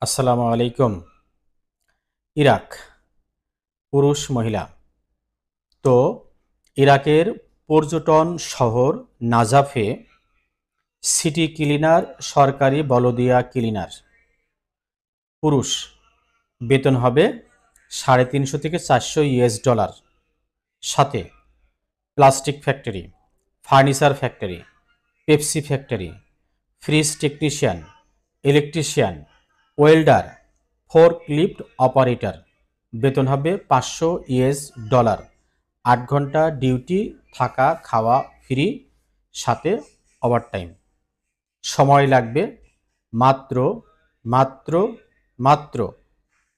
আসসালামু আলাইকুম। ইরাক, পুরুষ মহিলা। তো ইরাকের পর্যটন শহর নাজাফে সিটি ক্লিনার, সরকারি বলদিয়া ক্লিনার, পুরুষ, বেতন হবে 350 থেকে 400 US ডলার। সাথে plastic factory, furniture factory, Pepsi factory, fridge technician, electrician, welder, forklift operator. বেতন হবে 500 US ডলার। 8 ঘন্টা ডিউটি, থাকা খাওয়া ফ্রি, সাথে ওভারটাইম। সময় লাগবে মাত্র মাত্র মাত্র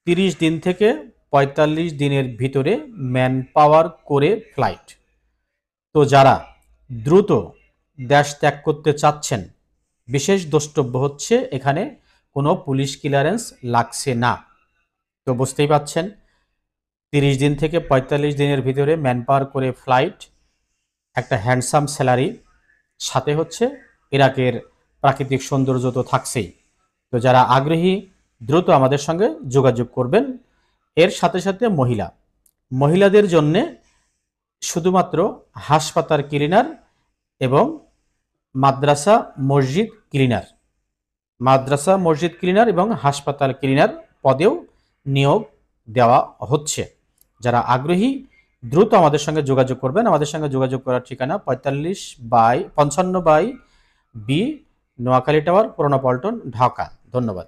30 দিন থেকে 45 দিনের ভিতরে ম্যান পাওয়ার করে ফ্লাইট। তো যারা দ্রুত দেশ ত্যাগ করতে চাচ্ছেন, বিশেষ দ্রষ্টব্য হচ্ছে এখানে কোনো পুলিশ ক্লিয়ারেন্স লাগছে না। তো বুঝতেই পাচ্ছেন, 30 দিন থেকে 45 দিনের ভিতরে ম্যান পাওয়ার করে ফ্লাইট, একটা হ্যান্ডসাম স্যালারি, সাথে হচ্ছে ইরাকের প্রাকৃতিক সৌন্দর্য তো থাকছেই। তো যারা আগ্রহী দ্রুত আমাদের সঙ্গে যোগাযোগ করবেন। এর সাথে সাথে মহিলাদের জন্যে শুধুমাত্র হাসপাতাল ক্লিনার এবং মাদ্রাসা মসজিদ ক্লিনার, এবং হাসপাতাল ক্লিনার পদেও নিয়োগ দেওয়া হচ্ছে। যারা আগ্রহী দ্রুত আমাদের সঙ্গে যোগাযোগ করবেন। আমাদের সঙ্গে যোগাযোগ করার ঠিকানা 55/55/B, নোয়াখালী টাওয়ার, পুরানা পল্টন, ঢাকা। ধন্যবাদ।